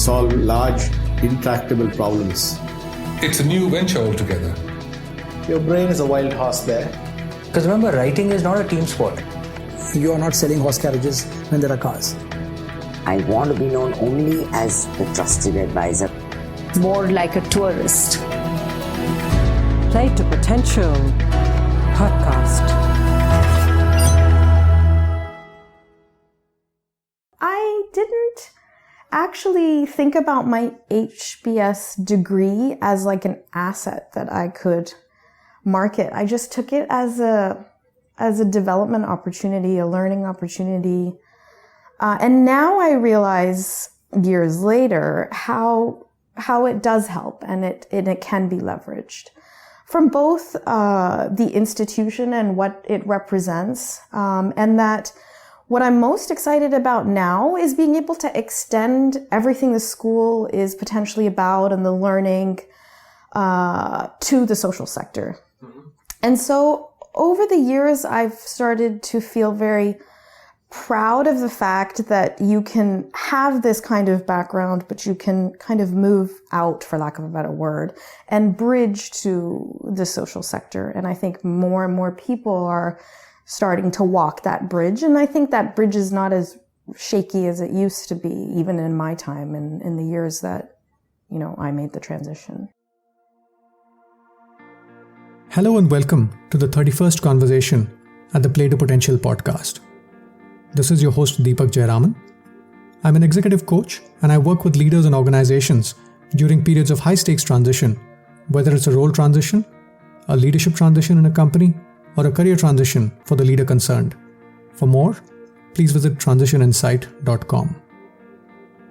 solve large, intractable problems. It's a new venture altogether. Your brain is a wild horse there. Because remember, writing is not a team sport. You are not selling horse carriages when there are cars. I want to be known only as the trusted advisor. More like a tourist. Play to Potential podcast. I didn't actually think about my HBS degree as like an asset that I could market. I just took it as a development opportunity, a learning opportunity. And now I realize years later how it does help and it can be leveraged from both the institution and what it represents, and that what I'm most excited about now is being able to extend everything the school is potentially about and the learning to the social sector. Mm-hmm. And so over the years, I've started to feel very proud of the fact that you can have this kind of background, but you can kind of move out, for lack of a better word, and bridge to the social sector. And I think more and more people are starting to walk that bridge. And I think that bridge is not as shaky as it used to be, even in my time and in the years that, I made the transition. Hello and welcome to the 31st conversation at the Play to Potential podcast. This is your host Deepak Jayaraman. I'm an executive coach and I work with leaders and organizations during periods of high-stakes transition, whether it's a role transition, a leadership transition in a company, or a career transition for the leader concerned. For more, please visit transitioninsight.com.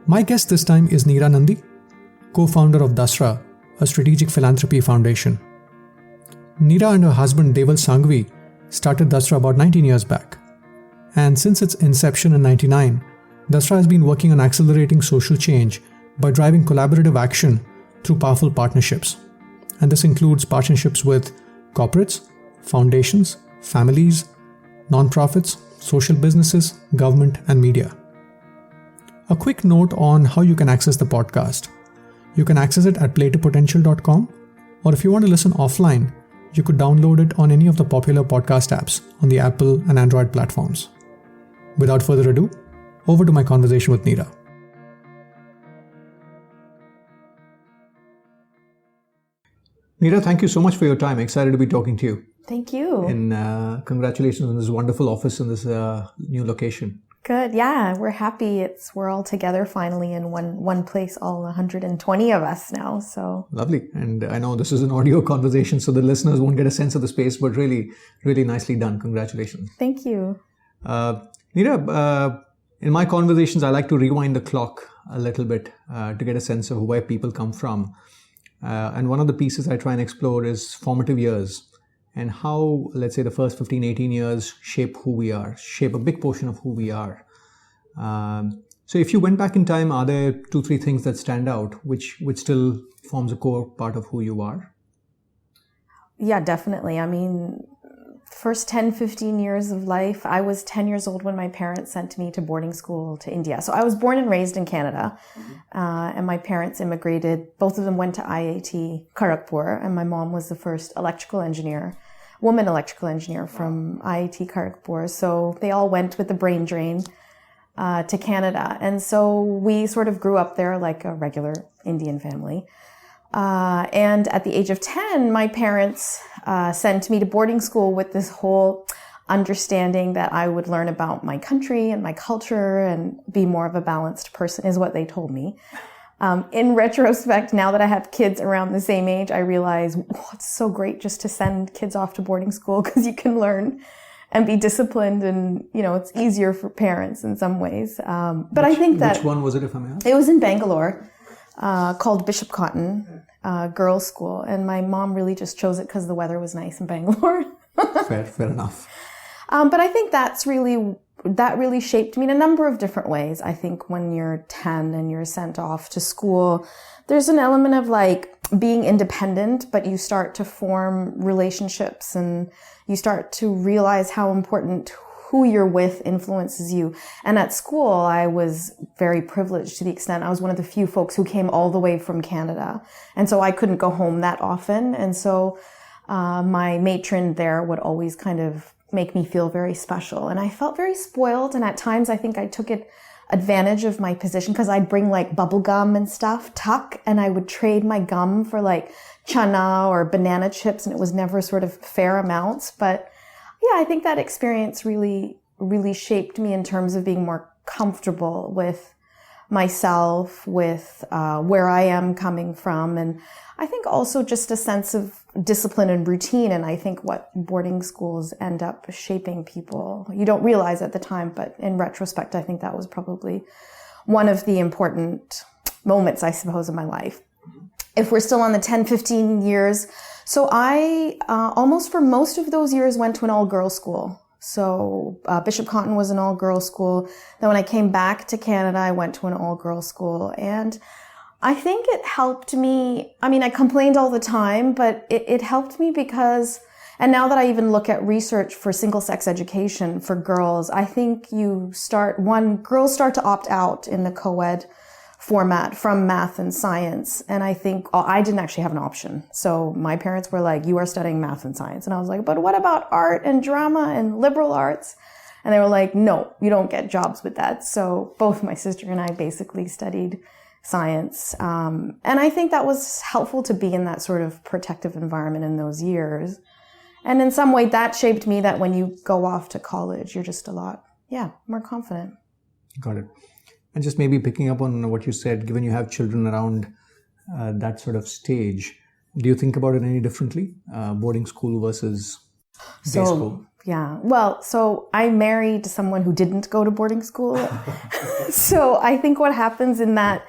My guest this time is Neera Nundy, co-founder of Dasra, a strategic philanthropy foundation. Neera and her husband Deval Sanghavi started Dasra about 19 years back. And since its inception in 1999, Dasra has been working on accelerating social change by driving collaborative action through powerful partnerships. And this includes partnerships with corporates, foundations, families, nonprofits, social businesses, government, and media. A quick note on how you can access the podcast. You can access it at playtopotential.com, or if you want to listen offline, you could download it on any of the popular podcast apps on the Apple and Android platforms. Without further ado, over to my conversation with Neera. Neera, thank you so much for your time. Excited to be talking to you. Thank you. And congratulations on this wonderful office in this new location. Good. Yeah, we're happy. We're all together finally in one place, all 120 of us now. So lovely. And I know this is an audio conversation, so the listeners won't get a sense of the space, but really, really nicely done. Congratulations. Thank you. Neera, in my conversations, I like to rewind the clock a little bit to get a sense of where people come from. And one of the pieces I try and explore is formative years and how, let's say, the first 15, 18 years shape who we are, shape a big portion of who we are. So if you went back in time, are there 2-3 things that stand out, which still forms a core part of who you are? Yeah, definitely. I mean, first 10, 15 years of life, I was 10 years old when my parents sent me to boarding school to India. So I was born and raised in Canada, and my parents immigrated. Both of them went to IIT Kharagpur, and my mom was the first woman electrical engineer from IIT Kharagpur. So they all went with the brain drain to Canada. And so we sort of grew up there like a regular Indian family. And at the age of 10, my parents sent me to boarding school with this whole understanding that I would learn about my country and my culture and be more of a balanced person, is what they told me. In retrospect, now that I have kids around the same age, I realize it's so great just to send kids off to boarding school because you can learn and be disciplined, and it's easier for parents in some ways. But I think that... Which one was it, if I may ask? It was in Bangalore. Called Bishop Cotton Girls' School, and my mom really just chose it because the weather was nice in Bangalore. Fair enough. But I think that really shaped me in a number of different ways. I think when you're 10 and you're sent off to school, there's an element of like being independent, but you start to form relationships and you start to realize how important who you're with influences you. And at school, I was very privileged to the extent I was one of the few folks who came all the way from Canada. And so I couldn't go home that often. And so my matron there would always kind of make me feel very special. And I felt very spoiled. And at times, I think I took advantage of my position because I'd bring like bubble gum and stuff, tuck, and I would trade my gum for like chana or banana chips. And it was never sort of fair amounts. But yeah, I think that experience really, really shaped me in terms of being more comfortable with myself, with where I am coming from. And I think also just a sense of discipline and routine. And I think what boarding schools end up shaping people, you don't realize at the time, but in retrospect, I think that was probably one of the important moments, I suppose, in my life. If we're still on the 10, 15 years. So I almost for most of those years went to an all-girls school. So Bishop Cotton was an all-girls school. Then when I came back to Canada, I went to an all-girls school. And I think it helped me. I mean, I complained all the time, but it helped me because, and now that I even look at research for single-sex education for girls, I think girls start to opt out in the co-ed format from math and science. And I think I didn't actually have an option. So my parents were like, you are studying math and science. And I was like, but what about art and drama and liberal arts? And they were like, no, you don't get jobs with that. So both my sister and I basically studied science. And I think that was helpful to be in that sort of protective environment in those years. And in some way that shaped me that when you go off to college, you're just a lot, more confident. Got it. And just maybe picking up on what you said, given you have children around that sort of stage, do you think about it any differently? Boarding school versus day school? Yeah. Well, so I married someone who didn't go to boarding school. So I think what happens in that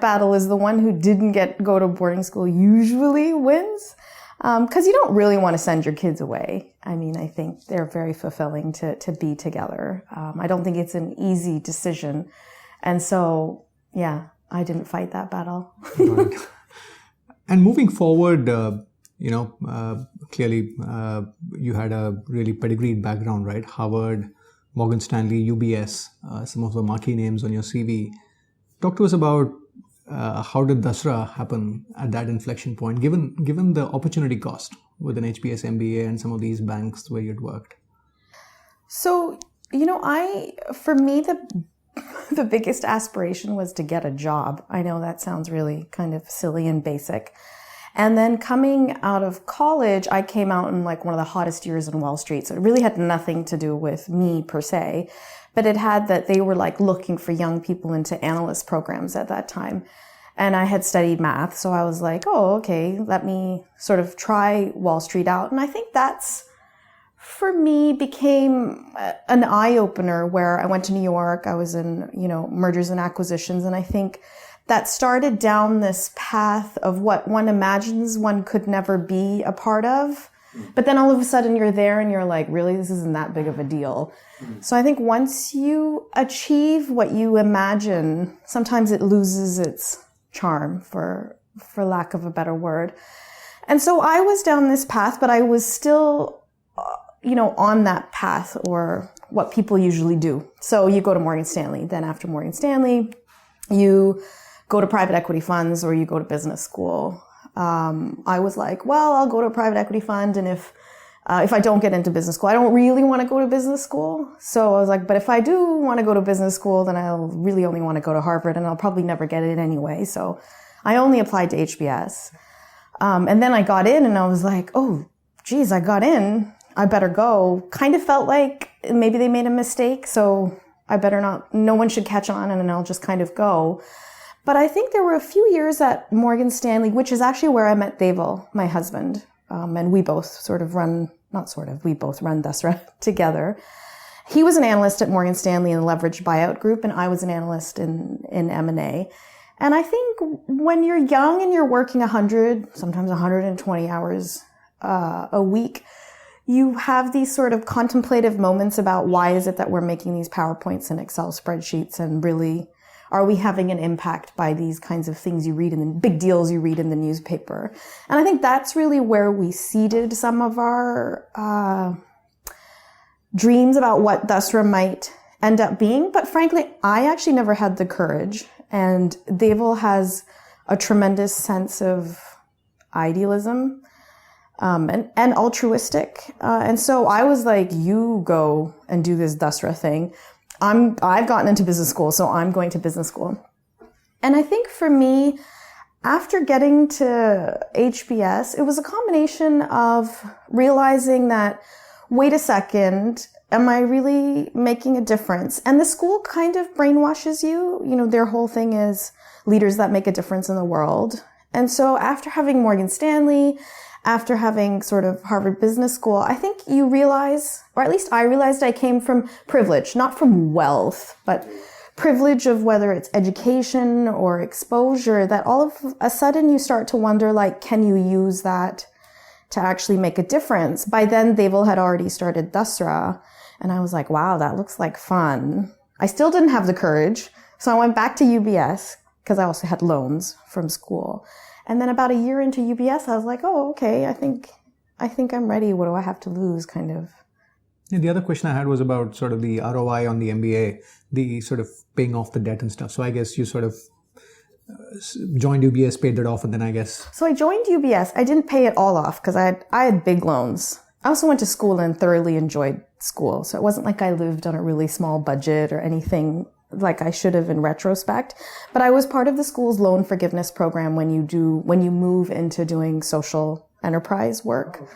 battle is the one who didn't go to boarding school usually wins. Because you don't really want to send your kids away. I mean, I think they're very fulfilling to be together. I don't think it's an easy decision. And so, I didn't fight that battle. And moving forward, clearly you had a really pedigreed background, right? Harvard, Morgan Stanley, UBS, some of the marquee names on your CV. Talk to us about how did Dasra happen at that inflection point, given the opportunity cost with an HBS MBA and some of these banks where you'd worked? So, for me, the biggest aspiration was to get a job. I know that sounds really kind of silly and basic. And then coming out of college, I came out in like one of the hottest years in Wall Street. So it really had nothing to do with me per se, but it had that they were like looking for young people into analyst programs at that time. And I had studied math. So I was like, oh, okay, let me sort of try Wall Street out. And I think that's, for me, became an eye-opener where I went to New York. I was in, mergers and acquisitions. And I think that started down this path of what one imagines one could never be a part of. But then all of a sudden you're there and you're like, really, this isn't that big of a deal. So I think once you achieve what you imagine, sometimes it loses its charm, for lack of a better word. And so I was down this path, but I was still, on that path, or what people usually do. So you go to Morgan Stanley. Then after Morgan Stanley, you go to private equity funds or you go to business school. I was like, well, I'll go to a private equity fund. And if I don't get into business school, I don't really want to go to business school. So I was like, but if I do want to go to business school, then I'll really only want to go to Harvard and I'll probably never get it anyway. So I only applied to HBS. And then I got in and I was like, oh, geez, I got in. I better go. Kind of felt like maybe they made a mistake. So I better not, no one should catch on and I'll just kind of go. But I think there were a few years at Morgan Stanley, which is actually where I met Deval, my husband. And we both we both run Dasra together. He was an analyst at Morgan Stanley in the leveraged buyout group, and I was an analyst in M&A. And I think when you're young and you're working 100, sometimes 120 hours a week, you have these sort of contemplative moments about why is it that we're making these PowerPoints and Excel spreadsheets, and really, are we having an impact by these kinds of things you read in the big deals you read in the newspaper? And I think that's really where we seeded some of our dreams about what Dasra might end up being. But frankly, I actually never had the courage. And Deval has a tremendous sense of idealism and altruistic. And so I was like, you go and do this Dasra thing. I've gotten into business school, so I'm going to business school. And I think for me, after getting to HBS, it was a combination of realizing that, wait a second, am I really making a difference? And the school kind of brainwashes you. You know, their whole thing is leaders that make a difference in the world. And so after having Morgan Stanley, after having sort of Harvard Business School, I think you realize, or at least I realized, I came from privilege, not from wealth, but privilege of whether it's education or exposure, that all of a sudden you start to wonder, like, can you use that to actually make a difference? By then, Deval had already started Dasra, and I was like, wow, that looks like fun. I still didn't have the courage, so I went back to UBS, because I also had loans from school. And then about a year into UBS, I was like, oh, okay, I think I'm ready. What do I have to lose, kind of? Yeah, the other question I had was about sort of the ROI on the MBA, the sort of paying off the debt and stuff. So I guess you sort of joined UBS, paid that off, and then I guess... So I joined UBS. I didn't pay it all off because I had big loans. I also went to school and thoroughly enjoyed school. So it wasn't like I lived on a really small budget or anything like I should have in retrospect. But I was part of the school's loan forgiveness program when you move into doing social enterprise work.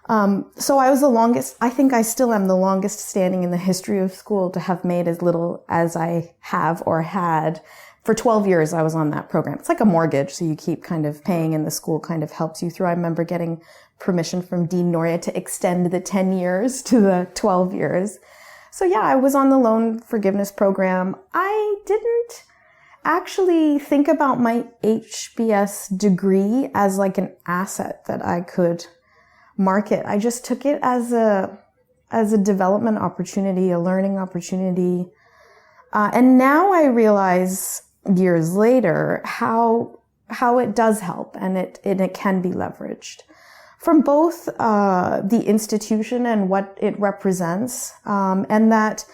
So I was the longest, I think I still am the longest standing in the history of school to have made as little as I have or had. For 12 years, I was on that program. It's like a mortgage, so you keep kind of paying and the school kind of helps you through. I remember getting permission from Dean Noria to extend the 10 years to the 12 years. So yeah, I was on the loan forgiveness program. I didn't actually think about my HBS degree as like an asset that I could market. I just took it as a development opportunity, a learning opportunity. And now I realize years later how it does help and it can be leveraged from both the institution and what it represents, and that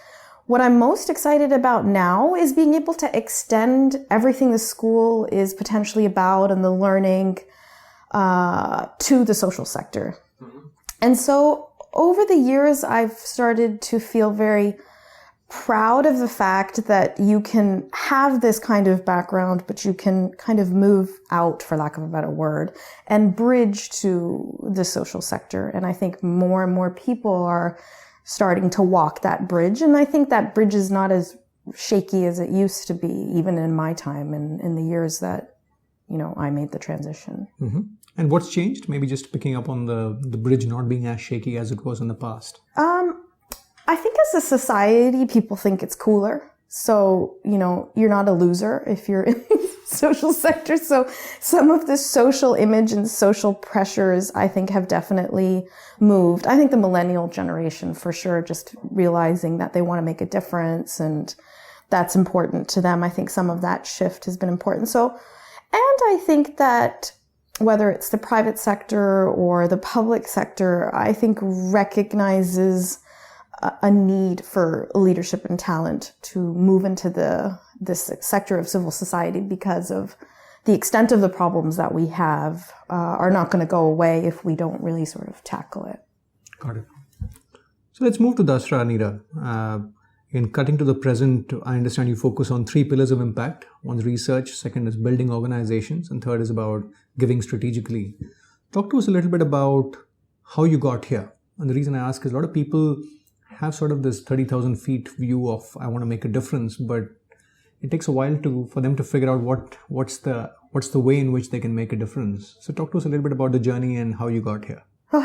what I'm most excited about now is being able to extend everything the school is potentially about and the learning to the social sector. And so over the years, I've started to feel very proud of the fact that you can have this kind of background, but you can kind of move out, for lack of a better word, and bridge to the social sector. And I think more and more people are starting to walk that bridge. And I think that bridge is not as shaky as it used to be, even in my time and in the years that, you know, I made the transition. Mm-hmm. And what's changed? Maybe just picking up on the bridge not being as shaky as it was in the past. I think as a society, people think it's cooler. So, you know, you're not a loser if you're in the social sector. So some of the social image and social pressures, I think, have definitely moved. I think the millennial generation, for sure, just realizing that they want to make a difference and that's important to them. I think some of that shift has been important. So, and I think that whether it's the private sector or the public sector, I think recognizes a need for leadership and talent to move into this sector of civil society because of the extent of the problems that we have are not going to go away if we don't really sort of tackle it. Got it. So let's move to Dasra, Neera. In cutting to the present, I understand you focus on 3 pillars of impact. One's research, second is building organizations, and third is about giving strategically. Talk to us a little bit about how you got here. And the reason I ask is a lot of people have sort of this 30,000 feet view of I want to make a difference, but it takes a while for them to figure out what's the way in which they can make a difference. So talk to us a little bit about the journey and how you got here. Oh,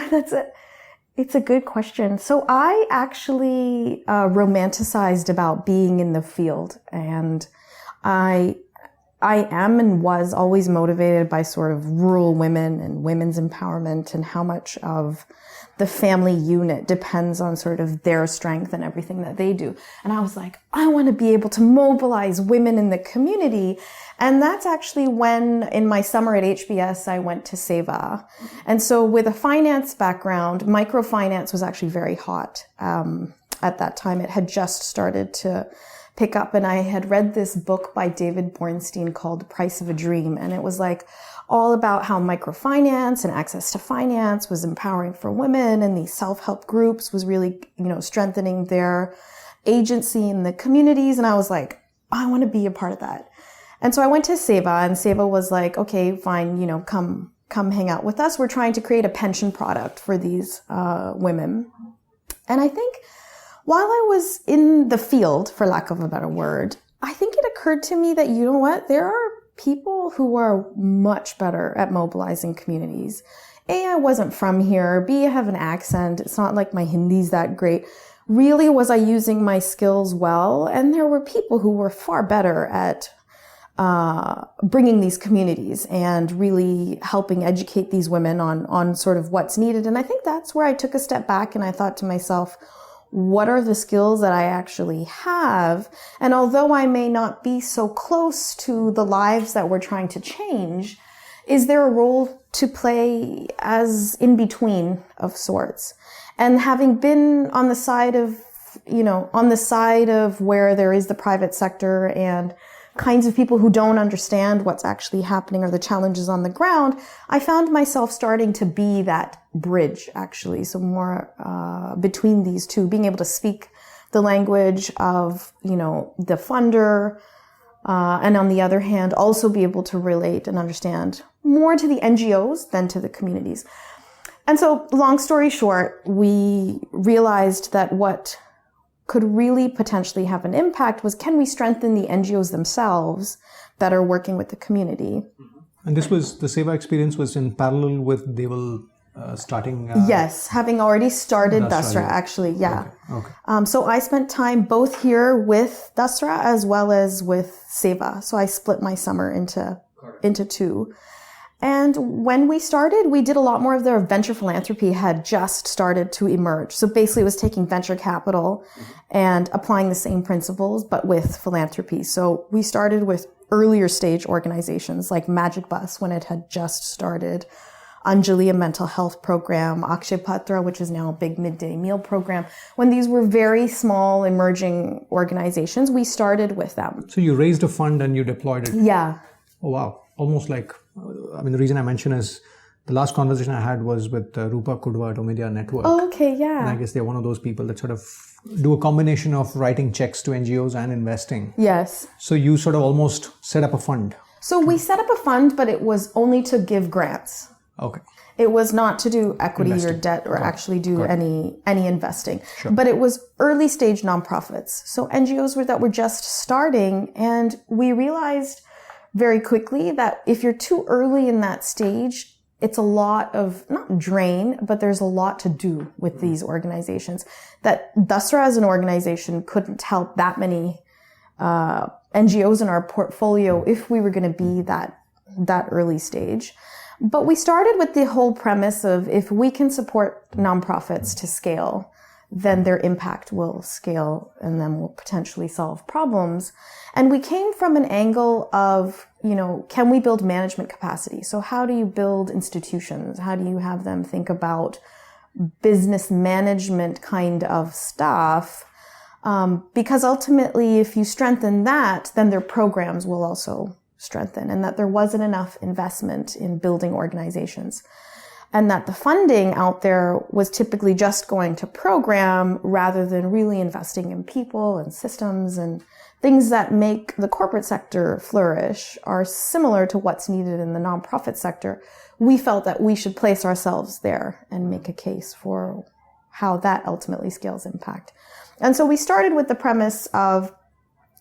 it's a good question. So I actually romanticized about being in the field, and I I am and was always motivated by sort of rural women and women's empowerment and how much of the family unit depends on sort of their strength and everything that they do. And I was like, I want to be able to mobilize women in the community. And that's actually when, in my summer at HBS, I went to SEVA. And so with a finance background, microfinance was actually very hot at that time. It had just started to pick up, and I had read this book by David Bornstein called The Price of a Dream. And it was like all about how microfinance and access to finance was empowering for women, and these self-help groups was really, strengthening their agency in the communities. And I was like, I want to be a part of that. And so I went to SEVA, and SEVA was like, okay, fine, come hang out with us. We're trying to create a pension product for these women. And I think while I was in the field, for lack of a better word, I think it occurred to me that, there are people who are much better at mobilizing communities. A, I wasn't from here. B, I have an accent. It's not like my Hindi's that great. Really, was I using my skills well? And there were people who were far better at bringing these communities and really helping educate these women on sort of what's needed. And I think that's where I took a step back and I thought to myself, what are the skills that I actually have? And although I may not be so close to the lives that we're trying to change, is there a role to play as in between of sorts? And having been on the side of, where there is the private sector and kinds of people who don't understand what's actually happening or the challenges on the ground, I found myself starting to be that bridge, actually. So more between these two, being able to speak the language of, the funder, and on the other hand, also be able to relate and understand more to the NGOs than to the communities. And so, long story short, we realized that what could really potentially have an impact was, can we strengthen the NGOs themselves that are working with the community? And the SEVA experience was in parallel with Deval starting? Yes, having already started Dasra, actually, yeah. Okay. So I spent time both here with Dasra as well as with SEVA. So I split my summer into two. And when we started, we did a lot more of their venture philanthropy had just started to emerge. So basically it was taking venture capital and applying the same principles, but with philanthropy. So we started with earlier stage organizations like Magic Bus when it had just started, Anjali, a mental health program, Akshay Patra, which is now a big midday meal program. When these were very small emerging organizations, we started with them. So you raised a fund and you deployed it? Yeah. Oh, wow. Almost like, the reason I mention is the last conversation I had was with Rupa Kudwa at Omedia Network. Oh, okay, yeah. And I guess they're one of those people that sort of do a combination of writing checks to NGOs and investing. Yes. So you sort of almost set up a fund. So we set up a fund, but it was only to give grants. Okay. It was not to do equity or debt or actually do any investing. Sure. But it was early stage nonprofits. So NGOs that were just starting, and we realized very quickly that if you're too early in that stage, it's a lot of, not drain, but there's a lot to do with these organizations. That Dasra as an organization couldn't help that many NGOs in our portfolio if we were going to be that early stage. But we started with the whole premise of, if we can support nonprofits to scale, then their impact will scale and then will potentially solve problems. And we came from an angle of, can we build management capacity? So how do you build institutions? How do you have them think about business management kind of stuff? Because ultimately, if you strengthen that, then their programs will also strengthen, and that there wasn't enough investment in building organizations. And that the funding out there was typically just going to program rather than really investing in people and systems and things that make the corporate sector flourish are similar to what's needed in the nonprofit sector. We felt that we should place ourselves there and make a case for how that ultimately scales impact. And so we started with the premise of,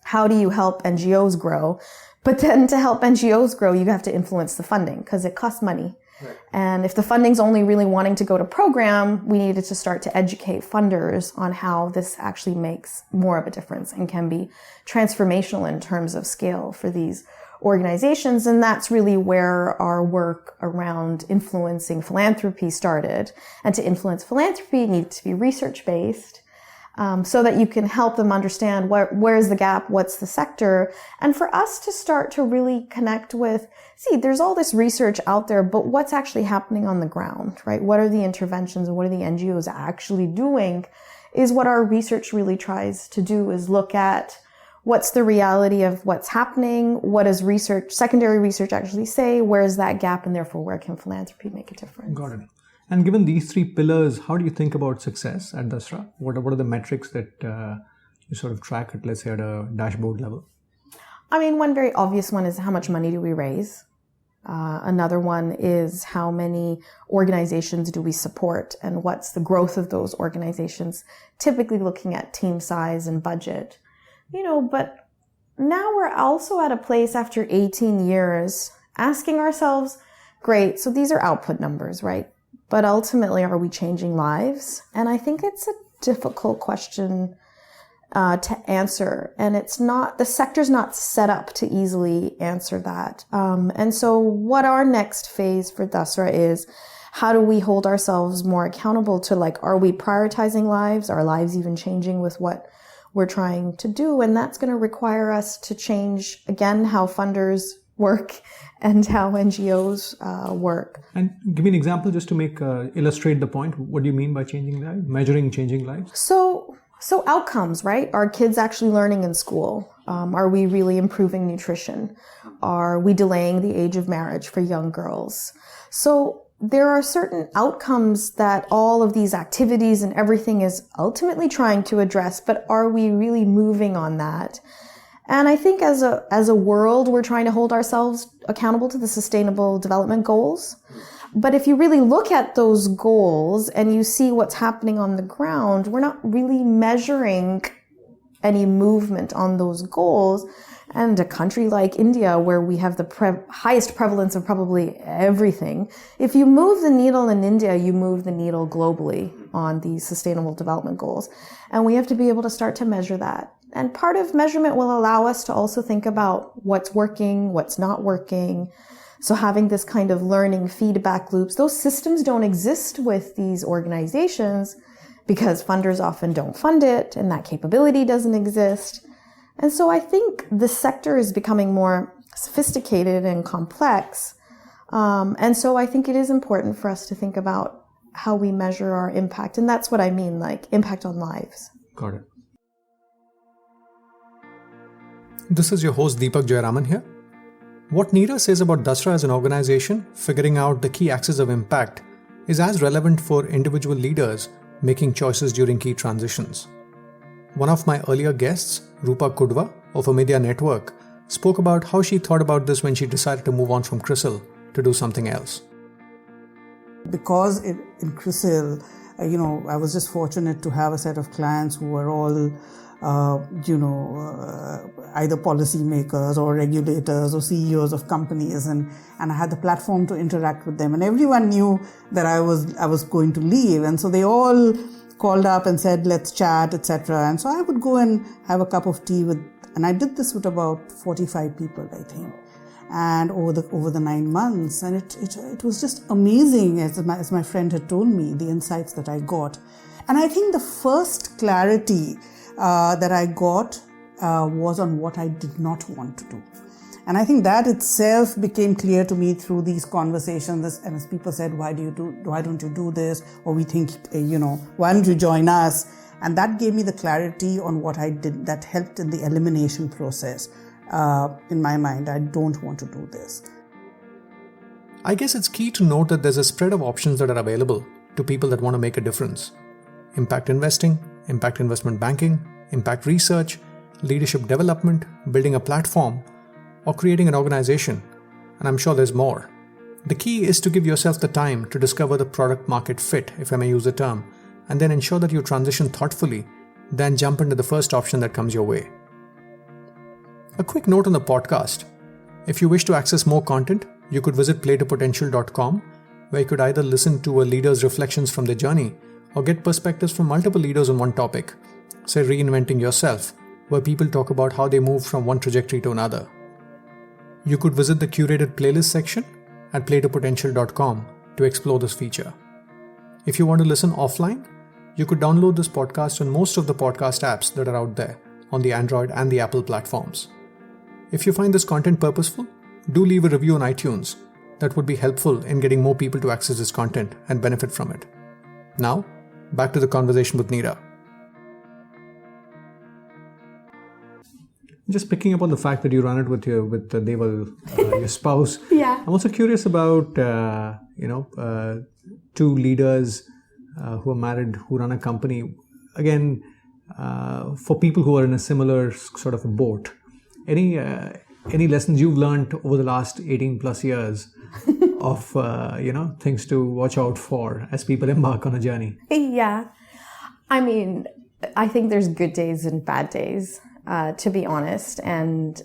how do you help NGOs grow? But then to help NGOs grow, you have to influence the funding because it costs money. Right. And if the funding's only really wanting to go to program, we needed to start to educate funders on how this actually makes more of a difference and can be transformational in terms of scale for these organizations. And that's really where our work around influencing philanthropy started. And to influence philanthropy, it needed to be research-based. So that you can help them understand where's the gap, what's the sector, and for us to start to really connect with, there's all this research out there, but what's actually happening on the ground, right? What are the interventions and what are the NGOs actually doing is what our research really tries to do, is look at what's the reality of what's happening, what does secondary research actually say, where is that gap, and therefore where can philanthropy make a difference? Got it. And given these three pillars, how do you think about success at Dasra? What are the metrics that you sort of track at, let's say, at a dashboard level? I mean, one very obvious one is how much money do we raise? Another one is how many organizations do we support and what's the growth of those organizations, typically looking at team size and budget. But now we're also at a place after 18 years asking ourselves, great, so these are output numbers, right? But ultimately, are we changing lives? And I think it's a difficult question to answer. And the sector's not set up to easily answer that. And so what our next phase for Dasra is, how do we hold ourselves more accountable to, are we prioritizing lives? Are lives even changing with what we're trying to do? And that's going to require us to change, again, how funders work and how NGOs work. And give me an example just to illustrate the point. What do you mean by changing lives, measuring changing lives? So outcomes, right? Are kids actually learning in school? Are we really improving nutrition? Are we delaying the age of marriage for young girls? So there are certain outcomes that all of these activities and everything is ultimately trying to address, but are we really moving on that? And I think as a world, we're trying to hold ourselves accountable to the Sustainable Development Goals. But if you really look at those goals and you see what's happening on the ground, we're not really measuring any movement on those goals. And a country like India, where we have the highest prevalence of probably everything, if you move the needle in India, you move the needle globally on these Sustainable Development Goals. And we have to be able to start to measure that. And part of measurement will allow us to also think about what's working, what's not working. So having this kind of learning feedback loops, those systems don't exist with these organizations because funders often don't fund it and that capability doesn't exist. And so I think the sector is becoming more sophisticated and complex. And so I think it is important for us to think about how we measure our impact. And that's what I mean, impact on lives. Got it. This is your host Deepak Jayaraman here. What Neera says about Dasra as an organization, figuring out the key axes of impact, is as relevant for individual leaders making choices during key transitions. One of my earlier guests, Rupa Kudva of a media network, spoke about how she thought about this when she decided to move on from CRISIL to do something else. Because in CRISIL, I was just fortunate to have a set of clients who were all either policymakers or regulators or CEOs of companies, and I had the platform to interact with them, and everyone knew that I was going to leave, and so they all called up and said, let's chat, etc. And so I would go and have a cup of tea and I did this with about 45 people, I think, and over the 9 months, and it was just amazing, as my friend had told me, the insights that I got. And I think the first clarity that I got was on what I did not want to do. And I think that itself became clear to me through these conversations. And as people said, why don't you do this? Or we think, why don't you join us? And that gave me the clarity on what I did that helped in the elimination process. In my mind, I don't want to do this. I guess it's key to note that there's a spread of options that are available to people that want to make a difference. Impact investing, impact investment banking, impact research, leadership development, building a platform, or creating an organization. And I'm sure there's more. The key is to give yourself the time to discover the product market fit, if I may use the term, and then ensure that you transition thoughtfully, then jump into the first option that comes your way. A quick note on the podcast. If you wish to access more content, you could visit playtopotential.com, where you could either listen to a leader's reflections from their journey or get perspectives from multiple leaders on one topic, say reinventing yourself, where people talk about how they moved from one trajectory to another. you could visit the curated playlist section at playtopotential.com to explore this feature. If you want to listen offline, you could download this podcast on most of the podcast apps that are out there on the Android and the Apple platforms. If you find this content purposeful, do leave a review on iTunes. That would be helpful in getting more people to access this content and benefit from it. Now, back to the conversation with Neera. Just picking up on the fact that you run it with Deval, your spouse. Yeah. I'm also curious about two leaders who are married who run a company. Again, for people who are in a similar sort of a boat, any lessons you've learned over the last 18 plus years of things to watch out for as people embark on a journey? Yeah. I mean, I think there's good days and bad days, to be honest. And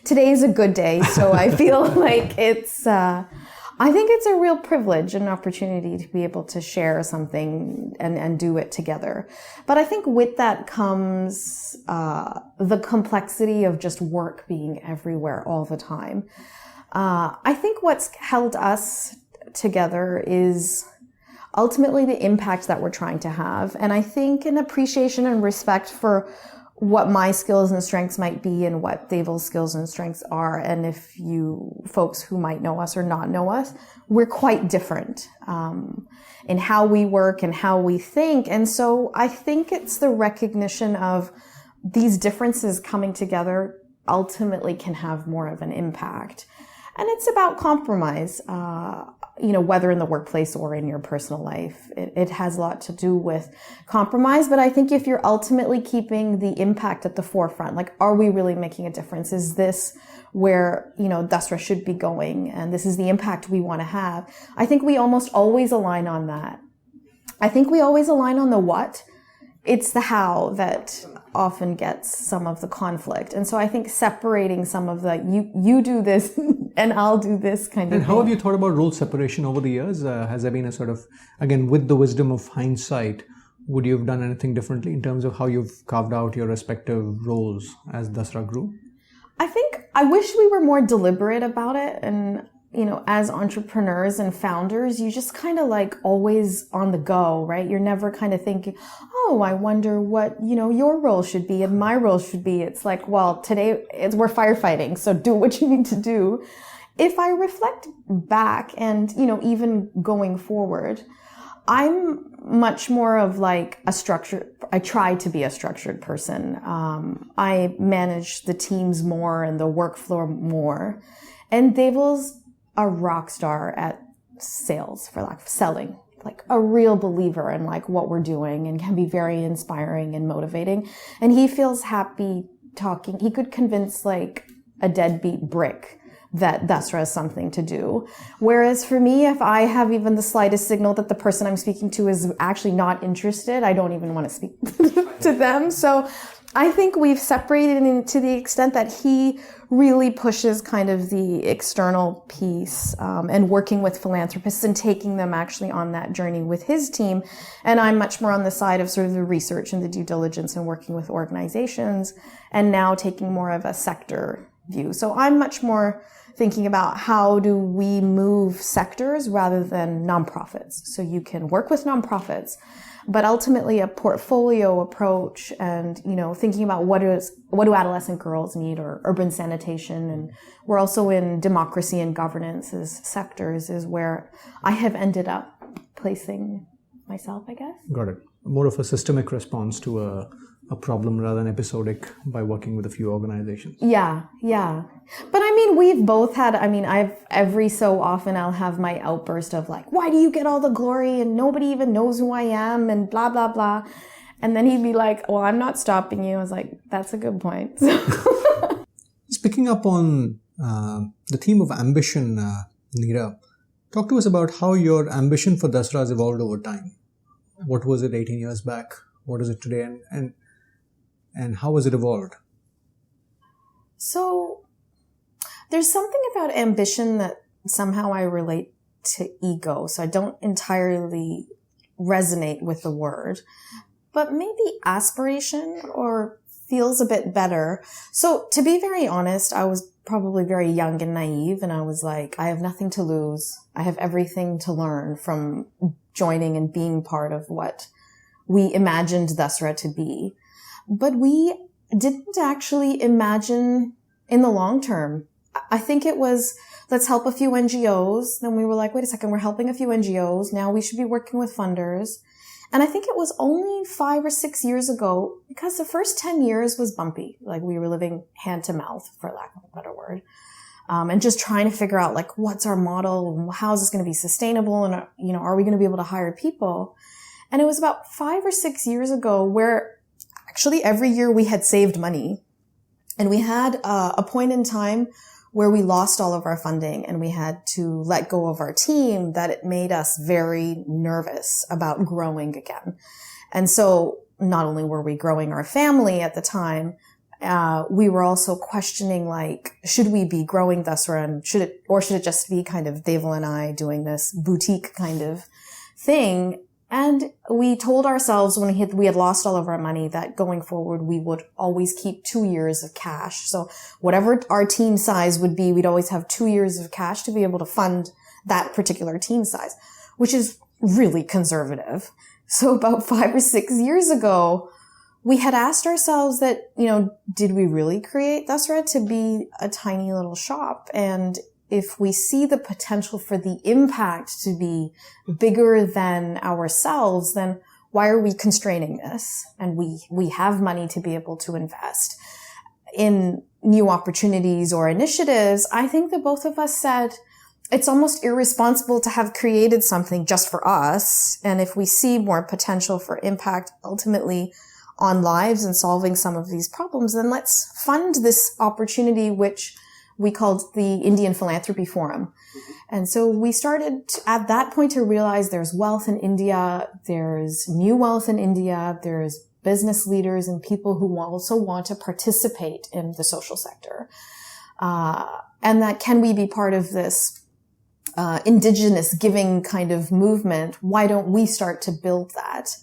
today is a good day, so I feel like I think it's a real privilege and opportunity to be able to share something and do it together. But I think with that comes the complexity of just work being everywhere all the time. I think what's held us together is ultimately the impact that we're trying to have. And I think an appreciation and respect for what my skills and strengths might be and what Deval's skills and strengths are. And if you folks who might know us or not know us, we're quite different in how we work and how we think. And so I think it's the recognition of these differences coming together ultimately can have more of an impact. And it's about compromise, whether in the workplace or in your personal life. It has a lot to do with compromise. But I think if you're ultimately keeping the impact at the forefront, like, are we really making a difference? Is this where, Dasra should be going? And this is the impact we want to have. I think we almost always align on that. I think we always align on the what. It's the how that often gets some of the conflict. And so I think separating some of the, you do this and I'll do this kind of thing. And how have you thought about role separation over the years? Has there been a sort of, again, with the wisdom of hindsight, would you have done anything differently in terms of how you've carved out your respective roles as Dasra grew? I wish we were more deliberate about it. And, as entrepreneurs and founders, you just kind of like always on the go, right? You're never kind of thinking, oh, I wonder what, your role should be and my role should be. It's like, well, today we're firefighting, so do what you need to do. If I reflect back and, even going forward, I'm much more of like I try to be a structured person. I manage the teams more and the workflow more. And Deval's a rock star at sales, for lack of selling, like a real believer in like what we're doing and can be very inspiring and motivating. And he feels happy talking. He could convince like a deadbeat brick that Dasra is something to do. Whereas for me, if I have even the slightest signal that the person I'm speaking to is actually not interested, I don't even want to speak to them. So I think we've separated to the extent that he really pushes kind of the external piece and working with philanthropists and taking them actually on that journey with his team. And I'm much more on the side of sort of the research and the due diligence and working with organizations and now taking more of a sector view. So I'm much more thinking about how do we move sectors rather than nonprofits. So you can work with nonprofits, but ultimately a portfolio approach and, thinking about what do adolescent girls need or urban sanitation. And we're also in democracy and governance as sectors is where I have ended up placing myself, I guess. Got it. More of a systemic response to a problem rather than episodic by working with a few organizations. Yeah. But we've both had, every so often I'll have my outburst of like, why do you get all the glory and nobody even knows who I am and blah, blah, blah. And then he'd be like, well, I'm not stopping you. I was like, that's a good point. Just picking up on the theme of ambition, Neera, talk to us about how your ambition for Dasra has evolved over time. What was it 18 years back? What is it today? And how has it evolved? So there's something about ambition that somehow I relate to ego. So I don't entirely resonate with the word, but maybe aspiration or feels a bit better. So to be very honest, I was probably very young and naive, and I was like, I have nothing to lose. I have everything to learn from joining and being part of what we imagined Dasra to be. But we didn't actually imagine in the long term. I think it was, let's help a few NGOs. Then we were like, wait a second, we're helping a few NGOs. Now we should be working with funders. And I think it was only 5 or 6 years ago, because the first 10 years was bumpy. Like, we were living hand to mouth, for lack of a better word. And just trying to figure out, like, what's our model? How is this going to be sustainable? And, you know, are we going to be able to hire people? And it was about 5 or 6 years ago where actually every year we had saved money. And we had a point in time where we lost all of our funding and we had to let go of our team, that it made us very nervous about growing again. And so not only were we growing our family at the time, we were also questioning, like, should we be growing Dasra, and should it just be kind of Deval and I doing this boutique kind of thing? And we told ourselves when we had lost all of our money that going forward, we would always keep 2 years of cash. So whatever our team size would be, we'd always have 2 years of cash to be able to fund that particular team size, which is really conservative. So about 5 or 6 years ago, we had asked ourselves that, you know, did we really create Dasra to be a tiny little shop? And if we see the potential for the impact to be bigger than ourselves, then why are we constraining this? And we have money to be able to invest in new opportunities or initiatives. I think that both of us said it's almost irresponsible to have created something just for us. And if we see more potential for impact ultimately on lives and solving some of these problems, then let's fund this opportunity, which we called the Indian Philanthropy Forum. And so we started at that point to realize there's wealth in India, there's new wealth in India, there's business leaders and people who also want to participate in the social sector. And that can we be part of this indigenous giving kind of movement? Why don't we start to build that?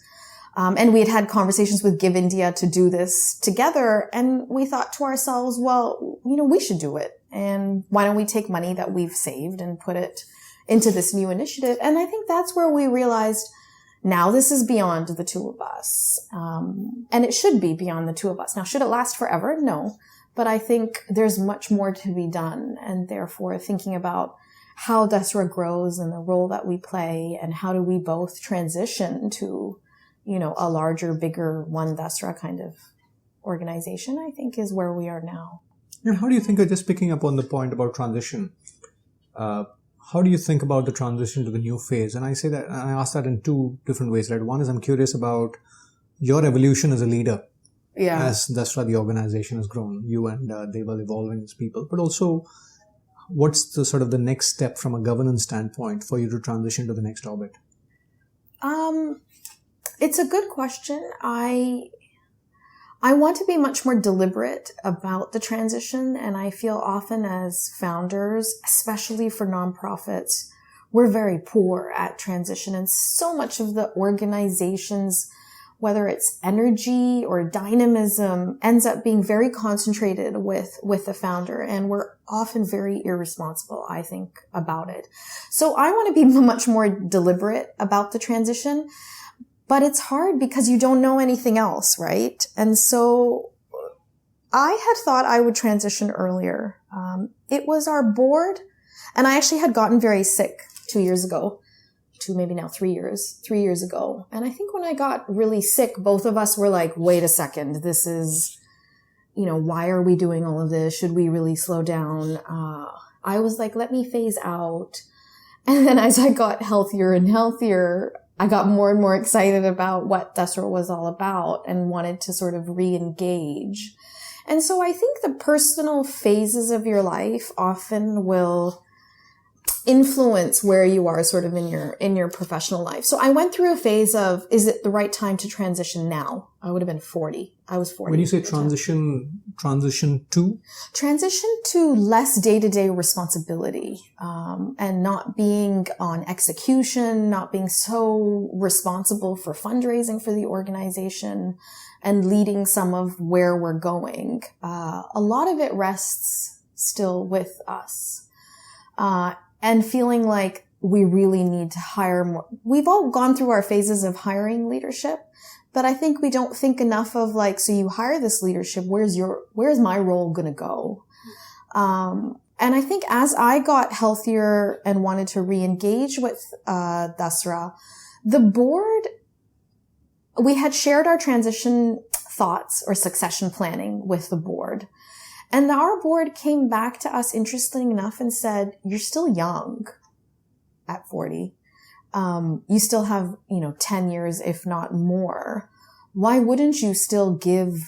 And we had conversations with Give India to do this together. And we thought to ourselves, well, you know, we should do it. And why don't we take money that we've saved and put it into this new initiative? And I think that's where we realized now this is beyond the two of us. And it should be beyond the two of us. Now, should it last forever? No. But I think there's much more to be done. And therefore, thinking about how Dasra grows and the role that we play and how do we both transition to, you know, a larger, bigger One Dasra kind of organization, I think is where we are now. And how do you think, just picking up on the point about transition, how do you think about the transition to the new phase? And I say that, and I ask that in two different ways, right? One is I'm curious about your evolution as a leader. Yeah. As Dasra, the organization has grown, you and Deval evolving as people, but also what's the sort of the next step from a governance standpoint for you to transition to the next orbit? It's a good question. I want to be much more deliberate about the transition, and I feel often as founders, especially for nonprofits, we're very poor at transition, and so much of the organization's, whether it's energy or dynamism, ends up being very concentrated with the founder, and we're often very irresponsible, I think, about it. So I want to be much more deliberate about the transition. But it's hard because you don't know anything else, right? And so I had thought I would transition earlier. It was our board, and I actually had gotten very sick 2 years ago, maybe now 3 years ago. And I think when I got really sick, both of us were like, wait a second, this is, you know, why are we doing all of this? Should we really slow down? I was like, let me phase out. And then as I got healthier and healthier, I got more and more excited about what Dasra was all about and wanted to sort of re-engage. And so I think the personal phases of your life often will influence where you are sort of in your professional life. So I went through a phase of, is it the right time to transition now? I would have been 40. I was 40. When you say transition to? Transition to less day-to-day responsibility, and not being on execution, not being so responsible for fundraising for the organization and leading some of where we're going. A lot of it rests still with us. And feeling like we really need to hire more. We've all gone through our phases of hiring leadership, but I think we don't think enough of like, so you hire this leadership, where's my role going to go? And I think as I got healthier and wanted to re-engage with, Dasra, the board, we had shared our transition thoughts or succession planning with the board. And our board came back to us, interesting enough, and said, you're still young at 40. You still have, 10 years, if not more. Why wouldn't you still give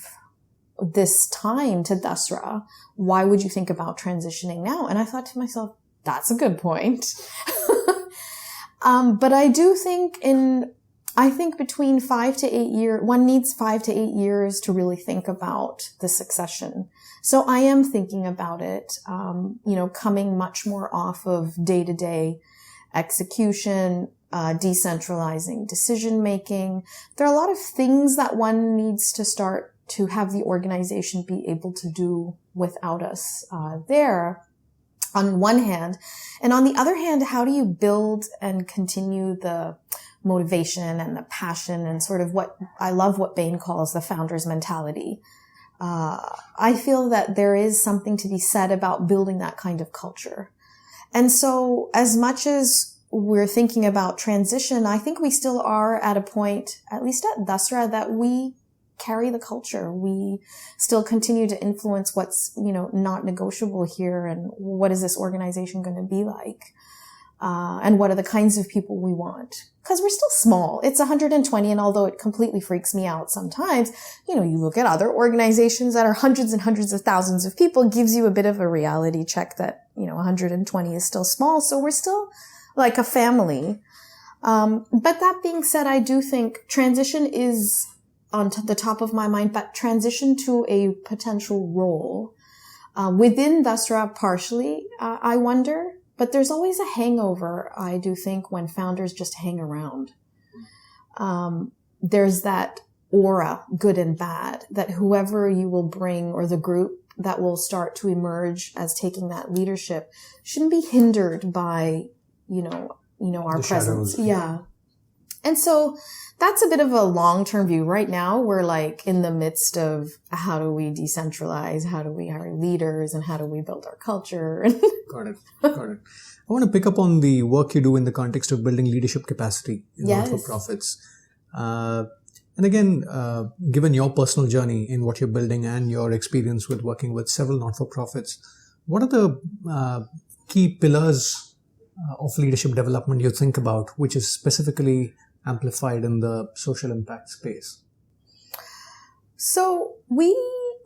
this time to Dasra? Why would you think about transitioning now? And I thought to myself, that's a good point. But I do think between 5 to 8 years, one needs 5 to 8 years to really think about the succession. So I am thinking about it, coming much more off of day-to-day execution, decentralizing decision making. There are a lot of things that one needs to start to have the organization be able to do without us there on one hand. And on the other hand, how do you build and continue the motivation and the passion and sort of what I love what Bain calls the founder's mentality. I feel that there is something to be said about building that kind of culture. And so as much as we're thinking about transition, I think we still are at a point, at least at Dasra, that we carry the culture. We still continue to influence what's, not negotiable here and what is this organization going to be like? And what are the kinds of people we want? Because we're still small. It's 120, and although it completely freaks me out sometimes, you look at other organizations that are hundreds and hundreds of thousands of people, gives you a bit of a reality check that, 120 is still small. So we're still like a family. But that being said, I do think transition is on the top of my mind, but transition to a potential role within Dasra partially, I wonder. But there's always a hangover, I do think, when founders just hang around. There's that aura, good and bad, that whoever you will bring or the group that will start to emerge as taking that leadership shouldn't be hindered by, our the presence. shadows. Yeah. And so that's a bit of a long-term view. Right now, we're like in the midst of how do we decentralize, how do we hire leaders, and how do we build our culture? Got it. I want to pick up on the work you do in the context of building leadership capacity in not-for-profits. And again, given your personal journey in what you're building and your experience with working with several not-for-profits, what are the key pillars of leadership development you think about, which is specifically amplified in the social impact space? So we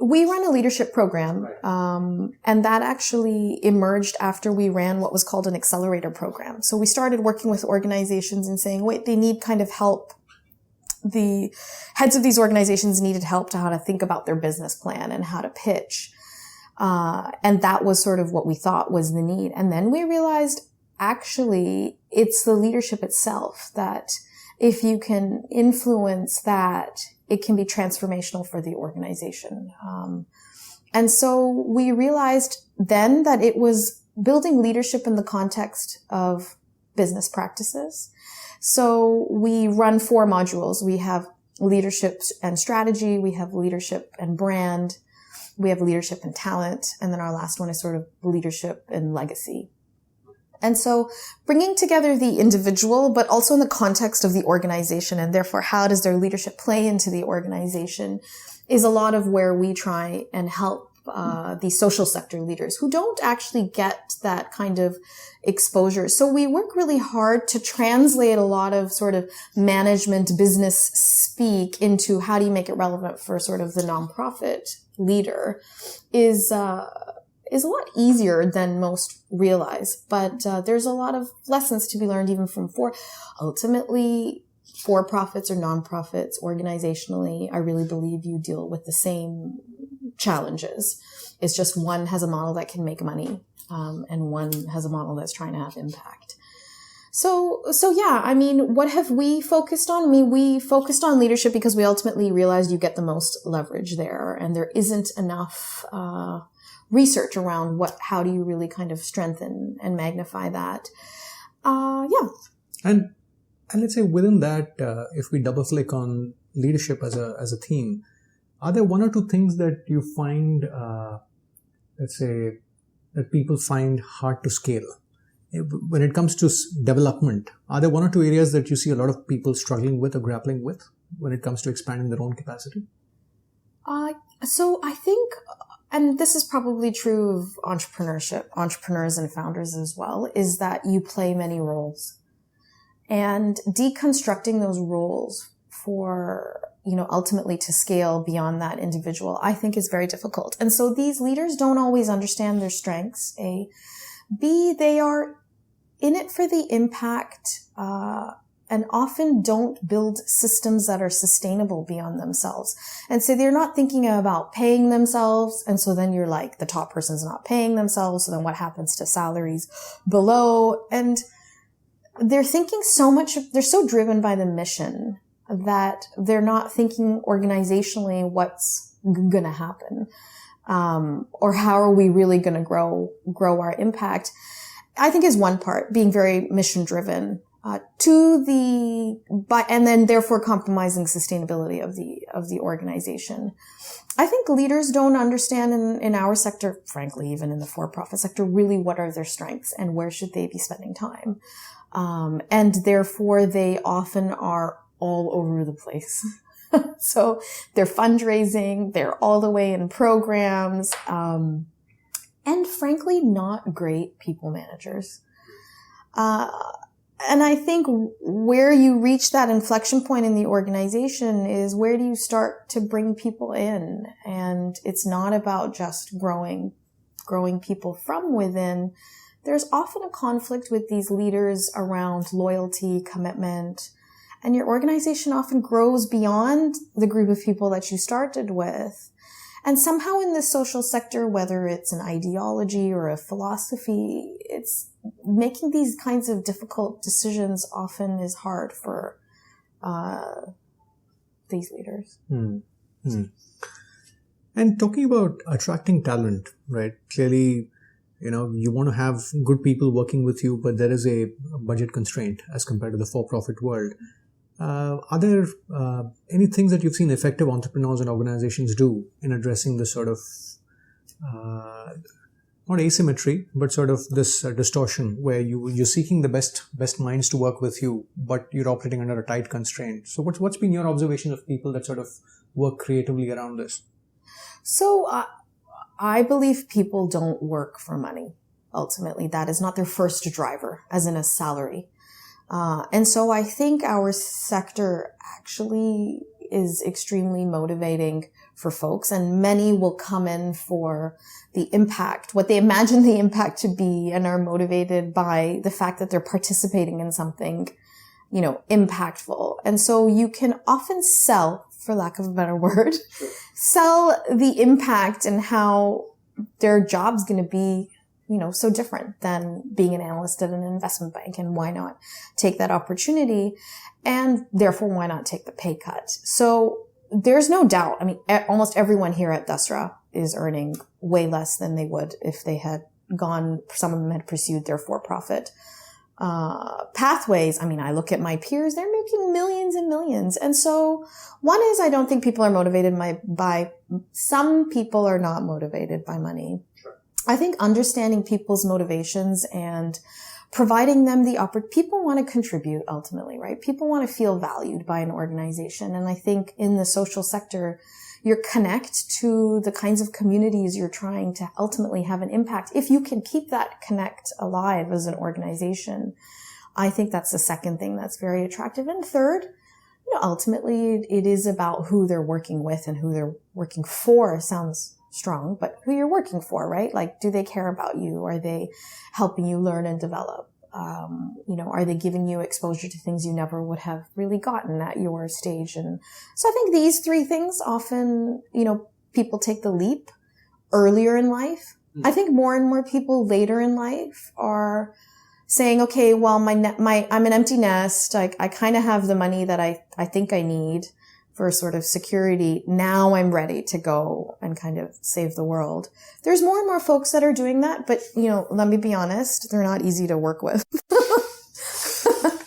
run a leadership program, and that actually emerged after we ran what was called an accelerator program. So we started working with organizations and saying, wait, they need kind of help. The heads of these organizations needed help to how to think about their business plan and how to pitch. And that was sort of what we thought was the need. And then we realized, actually, it's the leadership itself that if you can influence that, it can be transformational for the organization. And so we realized then that it was building leadership in the context of business practices. So we run 4 modules. We have leadership and strategy. We have leadership and brand. We have leadership and talent. And then our last one is sort of leadership and legacy. And so bringing together the individual, but also in the context of the organization, and therefore how does their leadership play into the organization, is a lot of where we try and help the social sector leaders who don't actually get that kind of exposure. So we work really hard to translate a lot of sort of management business speak into how do you make it relevant for sort of the nonprofit leader is is a lot easier than most realize. But there's a lot of lessons to be learned even from ultimately, for-profits or non-profits, organizationally, I really believe you deal with the same challenges. It's just one has a model that can make money, and one has a model that's trying to have impact. So yeah, I mean, what have we focused on? I mean, we focused on leadership because we ultimately realized you get the most leverage there, and there isn't enough research around how do you really kind of strengthen and magnify that. Yeah. And let's say within that, if we double click on leadership as a theme, are there one or two things that you find, let's say, that people find hard to scale? When it comes to development, are there one or two areas that you see a lot of people struggling with or grappling with when it comes to expanding their own capacity? So I think, and this is probably true of entrepreneurs and founders as well, is that you play many roles. And deconstructing those roles for, ultimately to scale beyond that individual, I think is very difficult. And so these leaders don't always understand their strengths, A. B, they are in it for the impact, and often don't build systems that are sustainable beyond themselves. And so they're not thinking about paying themselves. And so then you're like, the top person's not paying themselves. So then what happens to salaries below? And they're thinking they're so driven by the mission that they're not thinking organizationally what's going to happen, or how are we really going to grow our impact. I think is one part, being very mission driven, and then therefore compromising sustainability of the organization. I think leaders don't understand in our sector, frankly, even in the for-profit sector, really what are their strengths and where should they be spending time. And therefore they often are all over the place. So they're fundraising, they're all the way in programs, and frankly, not great people managers. And I think where you reach that inflection point in the organization is where do you start to bring people in? And it's not about just growing people from within. There's often a conflict with these leaders around loyalty, commitment, and your organization often grows beyond the group of people that you started with. And somehow in the social sector, whether it's an ideology or a philosophy, it's making these kinds of difficult decisions often is hard for these leaders. And talking about attracting talent, right? Clearly, you want to have good people working with you, but there is a budget constraint as compared to the for-profit world. Are there any things that you've seen effective entrepreneurs and organizations do in addressing this sort of, not asymmetry, but sort of this distortion where you're seeking the best minds to work with you, but you're operating under a tight constraint? So what's been your observation of people that sort of work creatively around this? So I believe people don't work for money. Ultimately, that is not their first driver, as in a salary. And so I think our sector actually is extremely motivating for folks, and many will come in for the impact, what they imagine the impact to be, and are motivated by the fact that they're participating in something, impactful. And so you can often sell, for lack of a better word, sell the impact and how their job's going to be so different than being an analyst at an investment bank, and why not take that opportunity, and therefore why not take the pay cut? So there's no doubt. I mean, almost everyone here at Dasra is earning way less than they would if they had some of them had pursued their for-profit pathways. I mean, I look at my peers, they're making millions and millions. And so one is, I don't think people are motivated some people are not motivated by money. Sure. I think understanding people's motivations and providing them people want to contribute ultimately, right? People want to feel valued by an organization. And I think in the social sector, you connect to the kinds of communities you're trying to ultimately have an impact. If you can keep that connect alive as an organization, I think that's the second thing that's very attractive. And third, ultimately it is about who they're working with and who they're working for. Sounds strong, but who you're working for, right? Like, do they care about you? Are they helping you learn and develop? Are they giving you exposure to things you never would have really gotten at your stage? And so I think these three things often, people take the leap earlier in life. I think more and more people later in life are saying, okay, well, I'm an empty nest. I kind of have the money that I think I need for sort of security. Now I'm ready to go and kind of save the world. There's more and more folks that are doing that, but, let me be honest, they're not easy to work with.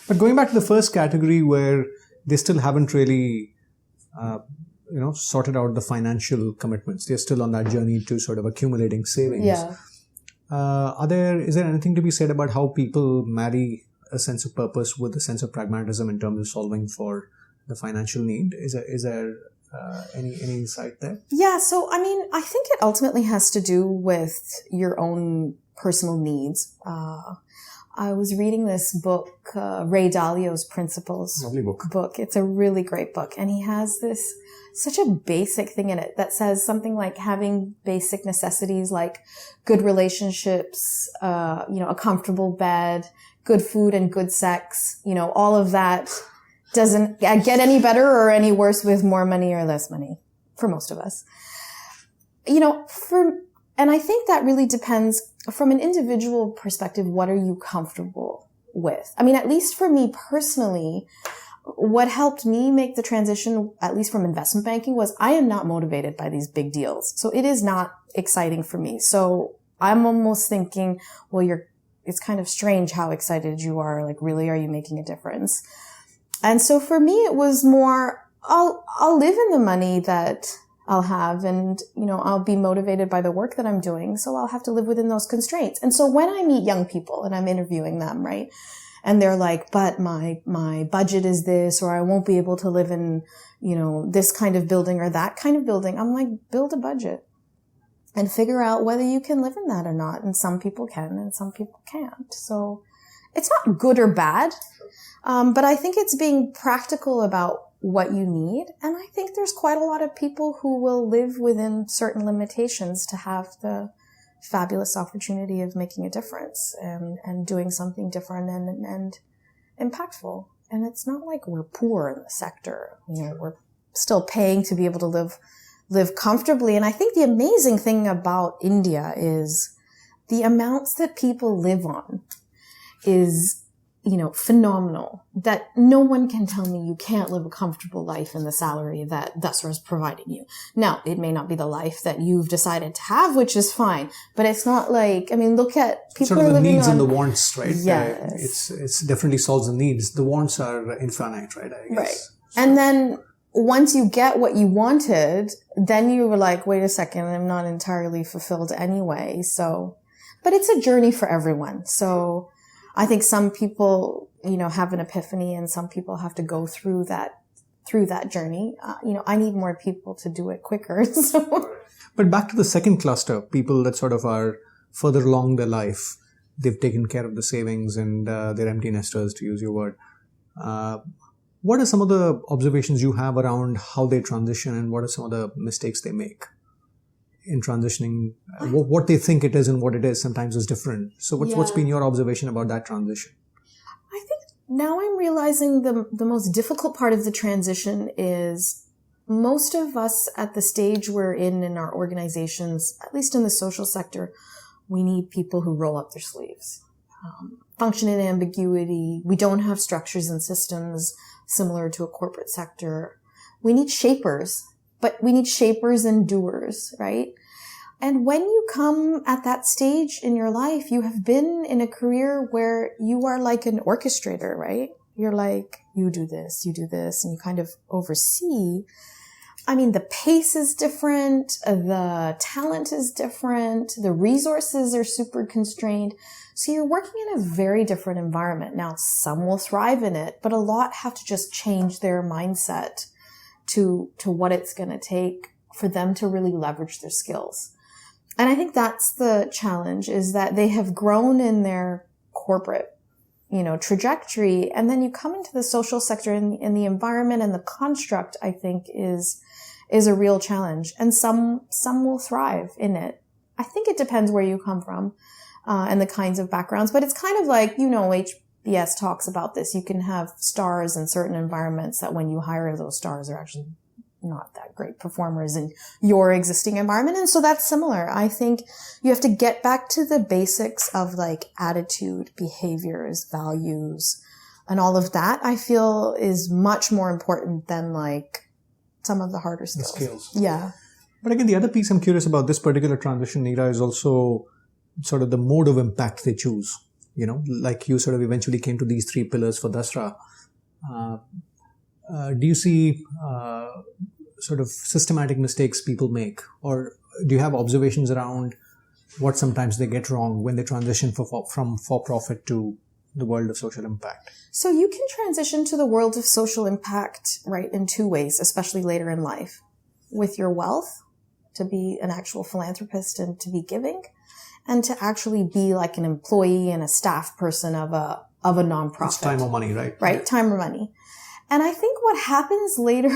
But going back to the first category where they still haven't really, sorted out the financial commitments. They're still on that journey to sort of accumulating savings. Yeah. Is there anything to be said about how people marry a sense of purpose with a sense of pragmatism in terms of solving for the financial need? Is there any insight there? Yeah. So, I think it ultimately has to do with your own personal needs. I was reading this book, Ray Dalio's Principles. Lovely book. It's a really great book. And he has such a basic thing in it that says something like having basic necessities like good relationships, a comfortable bed, good food and good sex, all of that doesn't get any better or any worse with more money or less money for most of us. And I think that really depends from an individual perspective. What are you comfortable with? At least for me personally, what helped me make the transition, at least from investment banking, was I am not motivated by these big deals. So it is not exciting for me. So I'm almost thinking, well, it's kind of strange how excited you are. Like, really, are you making a difference? And so for me, it was more, I'll live in the money that I'll have, and, I'll be motivated by the work that I'm doing. So I'll have to live within those constraints. And so when I meet young people and I'm interviewing them, right, and they're like, but my budget is this, or I won't be able to live in, this kind of building or that kind of building. I'm like, build a budget and figure out whether you can live in that or not. And some people can and some people can't. So it's not good or bad. But I think it's being practical about what you need. And I think there's quite a lot of people who will live within certain limitations to have the fabulous opportunity of making a difference and doing something different and impactful. And it's not like we're poor in the sector. We're still paying to be able to live comfortably. And I think the amazing thing about India is the amounts that people live on is phenomenal, that no one can tell me you can't live a comfortable life in the salary that Dasra is providing you. Now, it may not be the life that you've decided to have, which is fine, but it's not like, look at people sort of are the living needs on, and the wants, right? Yes. It's definitely solves the needs. The wants are infinite, right? I guess. Right. And then once you get what you wanted, then you were like, wait a second, I'm not entirely fulfilled anyway. So, but it's a journey for everyone. So I think some people, have an epiphany, and some people have to go through that journey. I need more people to do it quicker. So. But back to the second cluster, people that sort of are further along their life, they've taken care of the savings and they're empty nesters, to use your word. What are some of the observations you have around how they transition, and what are some of the mistakes they make in transitioning? What they think it is and what it is sometimes is different. So what's been your observation about that transition? I think now I'm realizing the most difficult part of the transition is most of us at the stage we're in our organizations, at least in the social sector, we need people who roll up their sleeves. Function in ambiguity. We don't have structures and systems similar to a corporate sector. We need shapers, but we need shapers and doers, right? And when you come at that stage in your life, you have been in a career where you are like an orchestrator, right? You're like, you do this, and you kind of oversee. The pace is different, the talent is different, the resources are super constrained. So you're working in a very different environment. Now, some will thrive in it, but a lot have to just change their mindset to what it's going to take for them to really leverage their skills. And I think that's the challenge, is that they have grown in their corporate, trajectory. And then you come into the social sector, and the environment and the construct, I think, is is a real challenge, and some will thrive in it. I think it depends where you come from, and the kinds of backgrounds, but it's kind of like, HBS talks about this. You can have stars in certain environments that when you hire those stars are actually not that great performers in your existing environment. And so that's similar. I think you have to get back to the basics of like attitude, behaviors, values, and all of that, I feel, is much more important than like some of the harder skills. The skills. Yeah. But again, the other piece I'm curious about this particular transition, Neera, is also sort of the mode of impact they choose. Like you sort of eventually came to these 3 pillars for Dasra. Do you see sort of systematic mistakes people make? Or do you have observations around what sometimes they get wrong when they transition from for-profit to the world of social impact? So you can transition to the world of social impact, right, in 2 ways, especially later in life. With your wealth, to be an actual philanthropist and to be giving, and to actually be like an employee and a staff person of a nonprofit. It's time or money, right? Right, time or money. And I think what happens later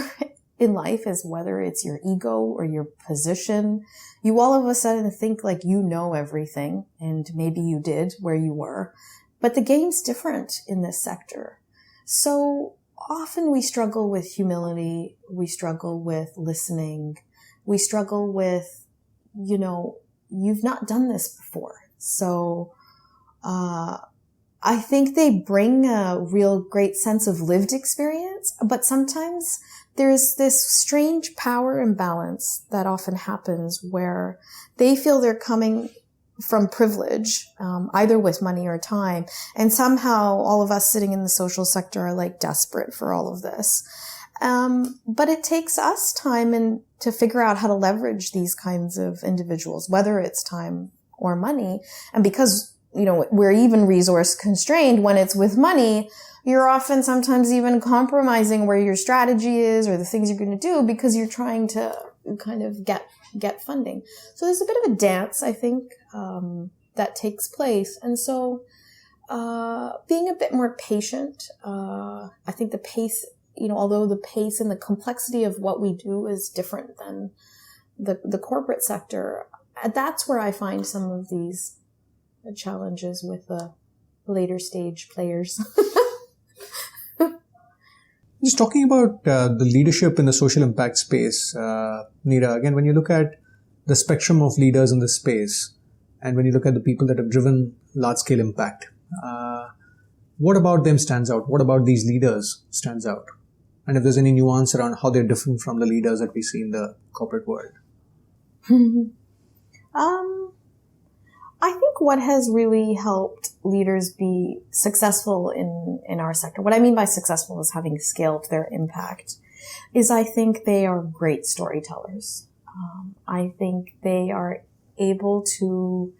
in life is, whether it's your ego or your position, you all of a sudden think like you know everything, and maybe you did where you were, but the game's different in this sector. So often we struggle with humility, we struggle with listening, we struggle with, you've not done this before. So I think they bring a real great sense of lived experience, but sometimes there's this strange power imbalance that often happens where they feel they're coming from privilege, either with money or time. And somehow all of us sitting in the social sector are like desperate for all of this. But it takes us time to figure out how to leverage these kinds of individuals, whether it's time or money. And because, we're even resource constrained, when it's with money, you're often sometimes even compromising where your strategy is or the things you're going to do because you're trying to kind of get funding. So there's a bit of a dance, I think, that takes place. And so, being a bit more patient, I think the pace, although the pace and the complexity of what we do is different than the corporate sector, that's where I find some of these challenges with the later stage players. Just talking about the leadership in the social impact space, Neera, again, when you look at the spectrum of leaders in this space, and when you look at the people that have driven large-scale impact, what about them stands out? What about these leaders stands out? And if there's any nuance around how they're different from the leaders that we see in the corporate world? I think what has really helped leaders be successful in our sector, what I mean by successful is having scaled their impact, is I think they are great storytellers. I think they are able to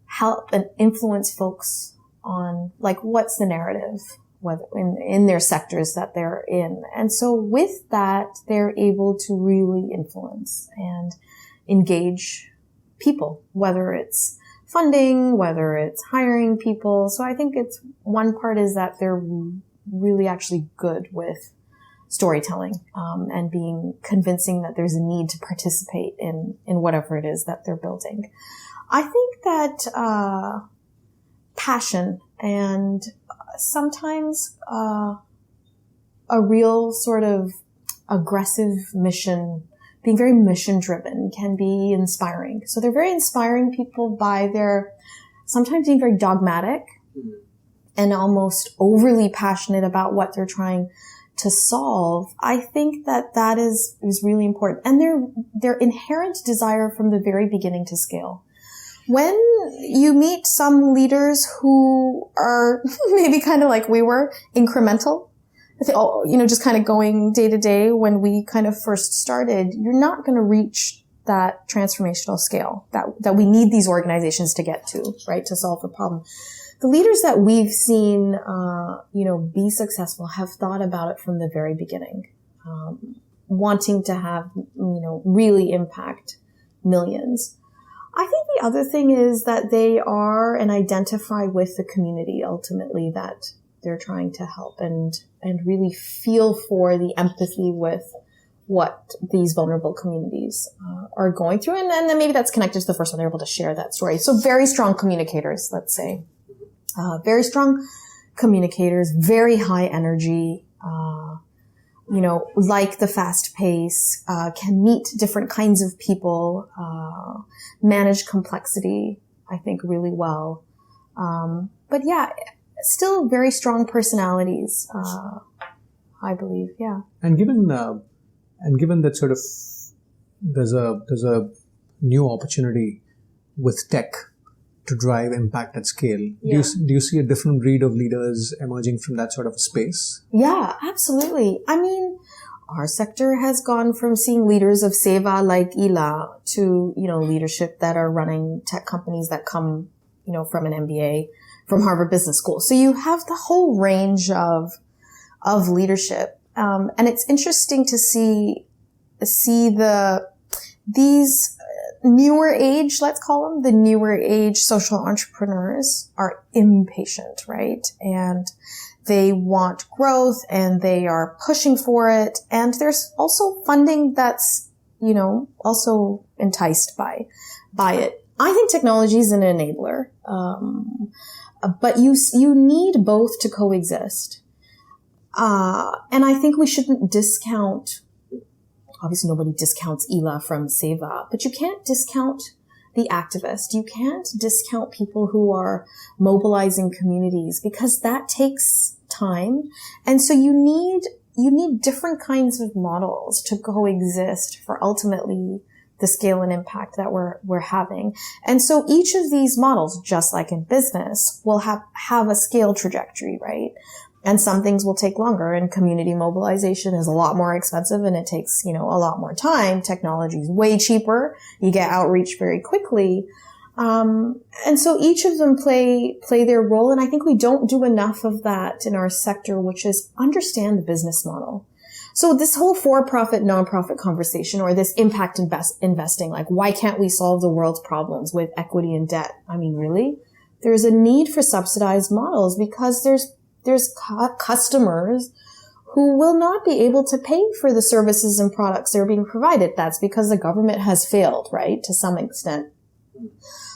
help and influence folks on, like, what's the narrative, whether in their sectors that they're in. And so with that, they're able to really influence and engage people, whether it's funding, whether it's hiring people. So I think it's one part is that they're really actually good with storytelling, and being convincing that there's a need to participate in whatever it is that they're building. I think that passion and sometimes a real sort of aggressive mission, being very mission driven, can be inspiring. So they're very inspiring people by their sometimes being very dogmatic and almost overly passionate about what they're trying to solve. I think that is really important. And their inherent desire from the very beginning to scale. When you meet some leaders who are maybe kind of like we were, incremental, just kind of going day to day when we kind of first started, you're not going to reach that transformational scale that we need these organizations to get to, right, to solve the problem. The leaders that we've seen, be successful have thought about it from the very beginning, wanting to have, really impact millions. I think the other thing is that they are and identify with the community ultimately that they're trying to help and really feel for the empathy with what these vulnerable communities are going through. And then maybe that's connected to the first one. They're able to share that story. So very strong communicators, let's say. Very strong communicators, very high energy, like the fast pace, can meet different kinds of people, manage complexity, I think, really well. But yeah, still very strong personalities, I believe. Yeah. And given that sort of there's a new opportunity with tech to drive impact at scale. Yeah. Do you see a different breed of leaders emerging from that sort of space? Yeah, absolutely. I mean, our sector has gone from seeing leaders of Seva like Ila to, leadership that are running tech companies that come, from an MBA from Harvard Business School. So you have the whole range of leadership. And it's interesting to see these newer age, let's call them, the newer age social entrepreneurs are impatient, right? And they want growth and they are pushing for it. And there's also funding that's, also enticed by it. I think technology is an enabler. But you need both to coexist. And I think we shouldn't discount. Obviously, nobody discounts Ila from Seva, but you can't discount the activist. You can't discount people who are mobilizing communities because that takes time. And so you need different kinds of models to coexist for ultimately the scale and impact that we're having. And so each of these models, just like in business, will have a scale trajectory, right? And some things will take longer, and community mobilization is a lot more expensive and it takes, a lot more time. Technology is way cheaper. You get outreach very quickly. And so each of them play their role. And I think we don't do enough of that in our sector, which is understand the business model. So this whole for-profit, non-profit conversation, or this impact investing, like why can't we solve the world's problems with equity and debt? I mean, really? There's a need for subsidized models because there's customers who will not be able to pay for the services and products that are being provided. That's because the government has failed, right, to some extent.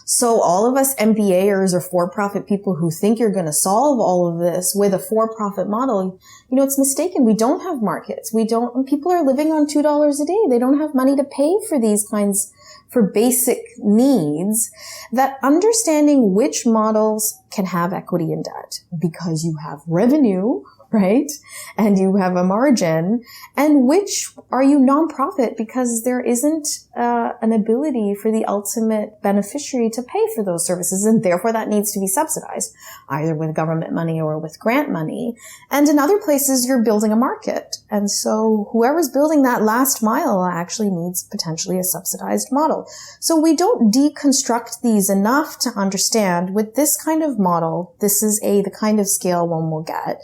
So all of us MBAers or for-profit people who think you're going to solve all of this with a for-profit model, it's mistaken. We don't have markets. People are living on $2 a day. They don't have money to pay for these kinds for basic needs. That understanding which models can have equity and debt because you have revenue, right? And you have a margin, and which are you nonprofit because there isn't an ability for the ultimate beneficiary to pay for those services, and therefore that needs to be subsidized either with government money or with grant money. And in other places, you're building a market, and so whoever's building that last mile actually needs potentially a subsidized model. So we don't deconstruct these enough to understand with this kind of model, this is the kind of scale one will get.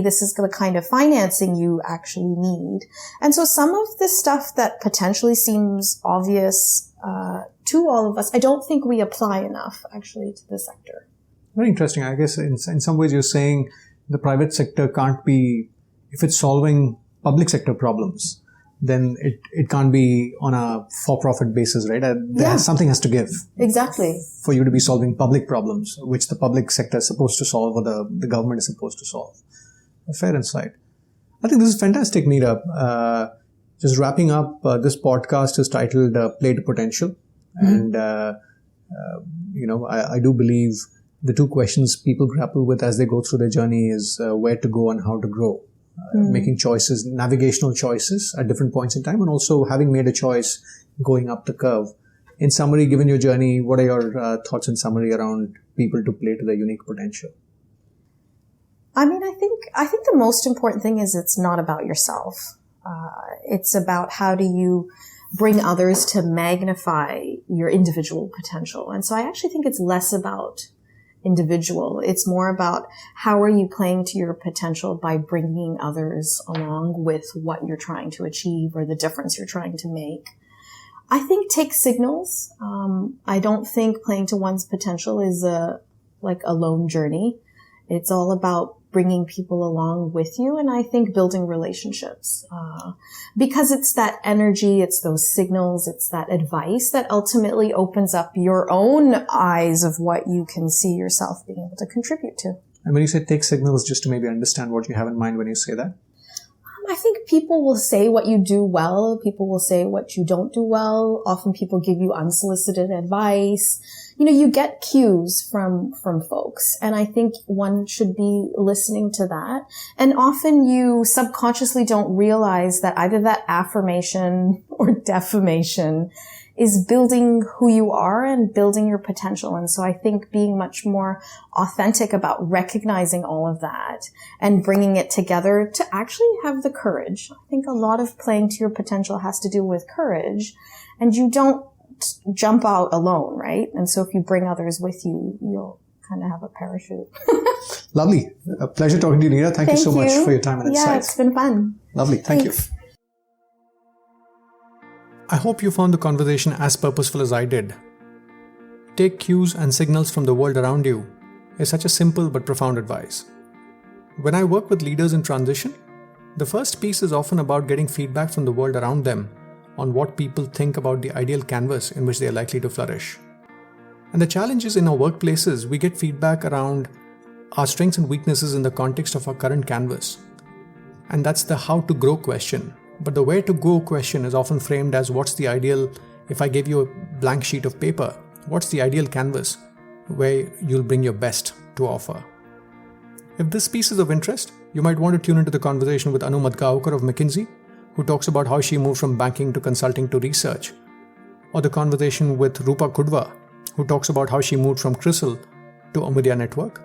This is the kind of financing you actually need. And so some of this stuff that potentially seems obvious to all of us, I don't think we apply enough actually to the sector. Very interesting. I guess in some ways you're saying the private sector can't be, if it's solving public sector problems, then it can't be on a for-profit basis, right? Something has to give. Exactly. For you to be solving public problems, which the public sector is supposed to solve or the government is supposed to solve. A fair insight. I think this is fantastic, Neera. Just wrapping up, this podcast is titled Play to Potential. Mm-hmm. And, I do believe the two questions people grapple with as they go through their journey is where to go and how to grow. Making choices, navigational choices at different points in time, and also having made a choice going up the curve. In summary, given your journey, what are your thoughts in summary around people to play to their unique potential? I mean, I think the most important thing is it's not about yourself. It's about how do you bring others to magnify your individual potential. And so I actually think it's less about individual. It's more about how are you playing to your potential by bringing others along with what you're trying to achieve or the difference you're trying to make. I think take signals. I don't think playing to one's potential is a lone journey. It's all about bringing people along with you. And I think building relationships, because it's that energy, it's those signals, it's that advice that ultimately opens up your own eyes of what you can see yourself being able to contribute to. And when you say take signals, just to maybe understand what you have in mind when you say that? I think people will say what you do well. People will say what you don't do well. Often people give you unsolicited advice. You know, you get cues from folks. And I think one should be listening to that. And often you subconsciously don't realize that either that affirmation or defamation is building who you are and building your potential. And so I think being much more authentic about recognizing all of that and bringing it together to actually have the courage. I think a lot of playing to your potential has to do with courage, and you don't jump out alone, right? And so if you bring others with you, you'll kind of have a parachute. Lovely. A pleasure talking to you, Neera. Thank you so much for your time and insights. Yeah, it's been fun. Lovely. Thank Thanks. you. I hope you found the conversation as purposeful as I did. Take cues and signals from the world around you is such a simple but profound advice. When I work with leaders in transition, the first piece is often about getting feedback from the world around them on what people think about the ideal canvas in which they are likely to flourish. And the challenge is in our workplaces, we get feedback around our strengths and weaknesses in the context of our current canvas. And that's the how to grow question. But the where to go question is often framed as what's the ideal, if I gave you a blank sheet of paper, what's the ideal canvas where you'll bring your best to offer. If this piece is of interest, you might want to tune into the conversation with Anu Madgaonkar of McKinsey, who talks about how she moved from banking to consulting to research, or the conversation with Rupa Kudva, who talks about how she moved from CRISIL to Amedia Network,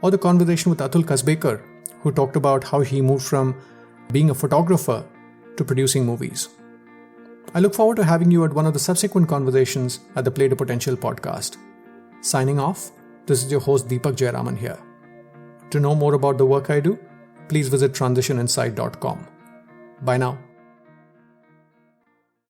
or the conversation with Atul Kasbekar, who talked about how he moved from being a photographer to producing movies. I look forward to having you at one of the subsequent conversations at the Play to Potential podcast. Signing off, this is your host Deepak Jayaraman here. To know more about the work I do, please visit transitioninsight.com. Bye now.